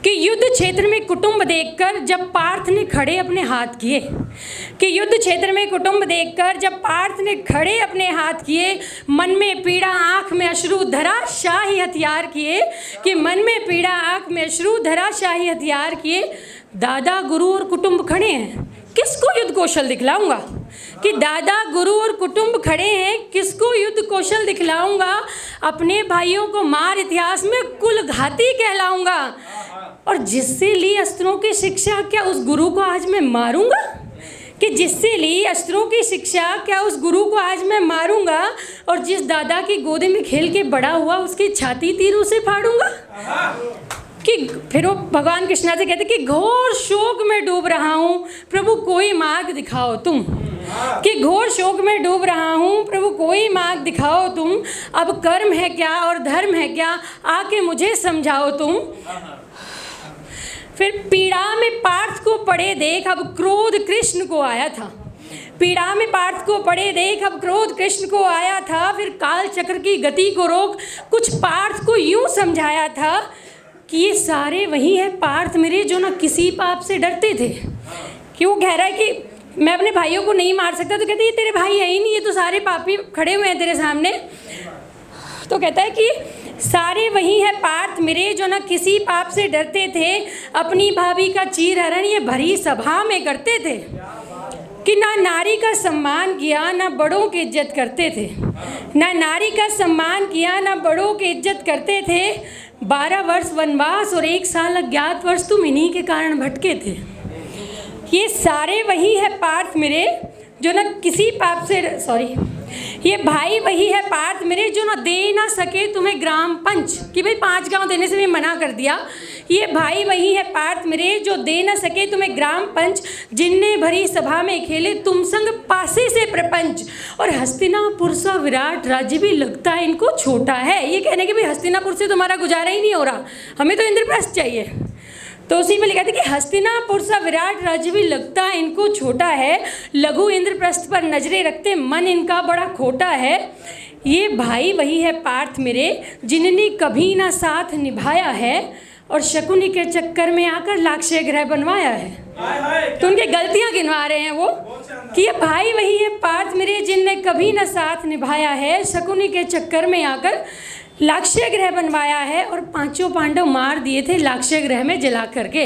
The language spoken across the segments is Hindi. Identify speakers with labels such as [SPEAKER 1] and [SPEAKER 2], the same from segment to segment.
[SPEAKER 1] कि युद्ध क्षेत्र में कुटुंब देखकर जब पार्थ ने खड़े अपने हाथ किए, कि युद्ध क्षेत्र में कुटुंब देखकर जब पार्थ ने खड़े अपने हाथ किए, मन में पीड़ा आंख में अश्रु धराशाही हथियार किए, कि मन में पीड़ा आंख में अश्रु धराशाही हथियार किए। दादा गुरु और कुटुंब खड़े हैं, किसको युद्ध कौशल दिखलाऊंगा? कि दादा गुरु और कुटुंब खड़े हैं, किसको युद्ध कौशल दिखलाऊंगा? अपने भाइयों को मार इतिहास में कुल घाती कहलाऊंगा। और जिससे ली अस्त्रों की शिक्षा, क्या उस गुरु को आज मैं मारूंगा? कि जिससे ली अस्त्रों की शिक्षा, क्या उस गुरु को आज मैं मारूंगा? और जिस दादा की गोदी में खेल के बड़ा हुआ, उसकी छाती तीरों से फाड़ूंगा। कि फिर वो भगवान कृष्णा से कहते कि घोर शोक में डूब रहा हूँ, प्रभु कोई मार्ग दिखाओ तुम। कि घोर शोक में डूब रहा हूँ, प्रभु कोई मार्ग दिखाओ तुम। अब कर्म है क्या और धर्म है क्या, आके मुझे समझाओ तुम। फिर पीड़ा में पार्थ को पड़े देख, अब क्रोध कृष्ण को आया था। पीड़ा में पार्थ को पड़े देख, अब क्रोध कृष्ण को आया था। फिर काल चक्र की गति को रोक, कुछ पार्थ को यूं समझाया था कि ये सारे वही है पार्थ मेरे जो ना किसी पाप से डरते थे। कि वो कह रहा है कि मैं अपने भाइयों को नहीं मार सकता, तो कहते ये तेरे भाई है ही नहीं, ये तो सारे पापी खड़े हुए हैं तेरे सामने। तो कहता है कि सारे वही है पार्थ मेरे जो ना किसी पाप से डरते थे, अपनी भाभी का चीरहरण ये भरी सभा में करते थे। कि ना नारी का सम्मान किया, ना बड़ों की इज्जत करते थे। ना नारी का सम्मान किया, ना बड़ों की इज्जत करते थे। 12 वर्ष वनवास और 1 साल अज्ञात वर्ष तुम इन्हीं के कारण भटके थे। ये सारे वही है पार्थ मेरे जो ना किसी पाप से ये भाई वही है पार्थ मेरे जो ना दे ना सके तुम्हें ग्राम पंच, कि भाई 5 गांव देने से भी मना कर दिया। ये भाई वही है पार्थ मेरे जो दे ना सके तुम्हें ग्राम पंच, जिनने भरी सभा में खेले तुम संग पासे से प्रपंच। और हस्तिनापुर सा विराट राज्य भी लगता है इनको छोटा है। ये कहने के भाई हस्तिनापुर से तुम्हारा गुजारा ही नहीं हो रहा, हमें तो इंद्रप्रस्थ चाहिए। तो उसी में लिखा था कि हस्तिनापुर सा विराट राज्य भी लगता इनको छोटा है, लघु इंद्रप्रस्थ पर नजरें रखते मन इनका बड़ा खोटा है। ये भाई वही है पार्थ मेरे जिनने कभी ना साथ निभाया है, और शकुनी के चक्कर में आकर लाक्षय ग्रह बनवाया है। तो उनकी गलतियां गिनवा रहे हैं वो कि ये भाई वही है पार्थ मेरे जिनने कभी ना साथ निभाया है, शकुनी के चक्कर में आकर लाक्षय ग्रह बनवाया है। और 5 पांडव मार दिए थे लाक्षय ग्रह में जला करके।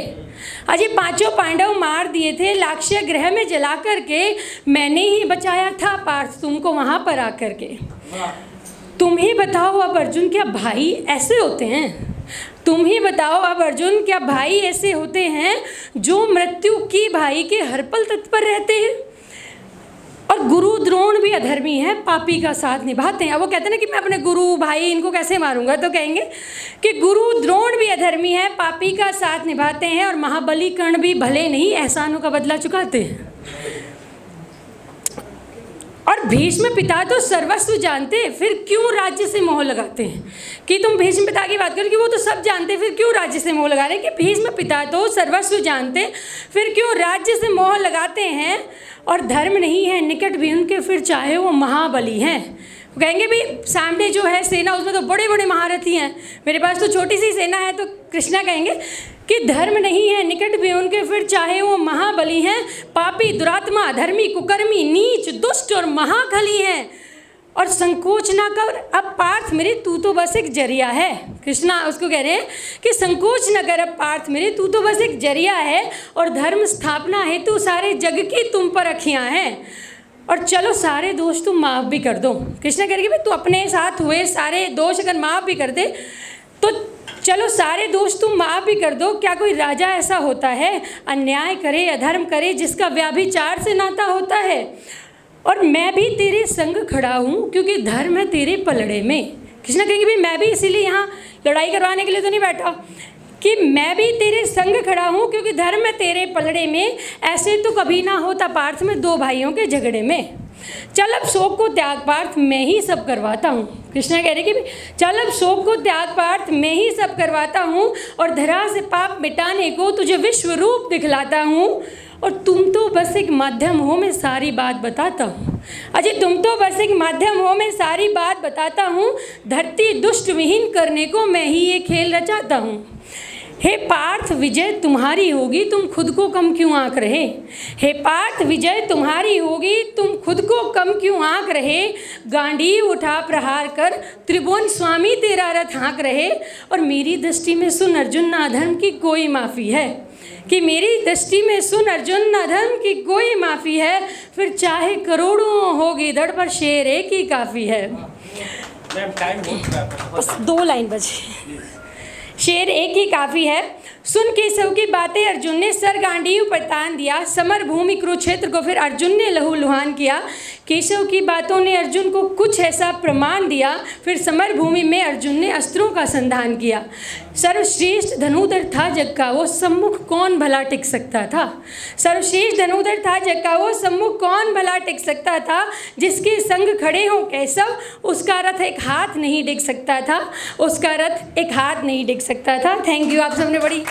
[SPEAKER 1] आज ये 5 पांडव मार दिए थे लाक्षय ग्रह में जला करके, मैंने ही बचाया था पार्थ तुमको वहाँ पर आकर के। तुम ही बताओ अब अर्जुन क्या भाई ऐसे होते हैं? तुम ही बताओ अब अर्जुन क्या भाई ऐसे होते हैं जो मृत्यु की भाई के हर पल तत्पर रहते हैं? और गुरु द्रोण भी अधर्मी है, पापी का साथ निभाते हैं। अब वो कहते हैं ना कि मैं अपने गुरु भाई इनको कैसे मारूंगा, तो कहेंगे कि गुरु द्रोण भी अधर्मी है, पापी का साथ निभाते हैं। और महाबली कर्ण भी भले नहीं, एहसानों का बदला चुकाते हैं। और भीष्म पिता तो सर्वस्व जानते, फिर क्यों राज्य से मोह लगाते हैं? कि तुम भीष्म पिता की बात करो कि वो तो सब जानते, फिर क्यों राज्य से मोह लगा रहे हैं? कि भीष्म पिता तो सर्वस्व जानते, फिर क्यों राज्य से मोह लगाते हैं? और धर्म नहीं है निकट भी उनके, फिर चाहे वो महाबली हैं। कहेंगे भाई सामने जो है सेना उसमें तो बड़े बड़े महारथी हैं, मेरे पास तो छोटी सी सेना है। तो कृष्णा कहेंगे कि धर्म नहीं है निकट भी उनके, फिर चाहे वो महाबली हैं। पापी दुरात्मा अधर्मी कुकर्मी नीच दुष्ट और महाखली हैं। और संकोच ना कर अब पार्थ मेरे तू तो बस एक जरिया है। कृष्णा उसको कह रहे हैं कि संकोच न कर अब पार्थ मेरे तू तो बस एक जरिया है, और धर्म स्थापना हेतु सारे जग की तुम पर अखियाँ हैं। और चलो सारे दोष तुम माफ़ भी कर दो। कृष्णा कह रहे कि भाई तू अपने साथ हुए सारे दोष अगर माफ़ भी कर दे तो चलो सारे दोष तुम माफ़ भी कर दो। क्या कोई राजा ऐसा होता है अन्याय करे अधर्म करे जिसका व्याभिचार से नाता होता है? और मैं भी तेरे संग खड़ा हूँ क्योंकि धर्म है तेरे पलड़े में। कृष्णा कहेंगे भाई मैं भी इसीलिए यहाँ लड़ाई करवाने के लिए तो नहीं बैठा, कि मैं भी तेरे संग खड़ा हूँ क्योंकि धर्म है तेरे पलड़े में। ऐसे तो कभी ना होता पार्थ में 2 भाइयों के झगड़े में। चल अब शोक को त्याग पार्थ मैं ही सब करवाता हूँ। कृष्णा कह रहे कि चल अब शोक को त्याग पार्थ मैं ही सब करवाता हूँ, और धरा से पाप मिटाने को तुझे विश्व रूप दिखलाता हूँ। और तुम तो बस एक माध्यम हो मैं सारी बात बताता हूँ। अजय तुम तो बस एक माध्यम हो मैं सारी बात बताता हूँ। धरती दुष्ट विहीन करने को मैं ही ये खेल रचाता हूँ। हे पार्थ विजय तुम्हारी होगी, तुम खुद को कम क्यों आंक रहे। हे पार्थ विजय तुम्हारी होगी, तुम खुद को कम क्यों आंक रहे। गांडीव उठा प्रहार कर, त्रिभुवन स्वामी तेरा रथ हाँक रहे। और मेरी दृष्टि में सुन अर्जुन, ना अधर्म की कोई माफ़ी है। कि मेरी दृष्टि में सुन अर्जुन, ना धर्म की कोई माफ़ी है। फिर चाहे करोड़ों होगी दड़, पर शेर एक ही काफ़ी है। बस 2 लाइन बचे। शेर एक ही काफ़ी है। सुन केशव की बातें अर्जुन ने सर गांडीव पर तान दिया। समर भूमि कुरुक्षेत्र को फिर अर्जुन ने लहूलुहान किया। केशव की बातों ने अर्जुन को कुछ ऐसा प्रमाण दिया। फिर समर भूमि में अर्जुन ने अस्त्रों का संधान किया। सर्वश्रेष्ठ धनुधर था जग का, वो सम्मुख कौन भला टिक सकता था। सर्वश्रेष्ठ धनुधर था जग का, वो सम्मुख कौन भला टिक सकता था। जिसके संग खड़े हों केशव, उसका रथ एक हाथ नहीं डिग सकता था। उसका रथ एक हाथ नहीं डिग सकता था। थैंक यू, आप सबने बड़ी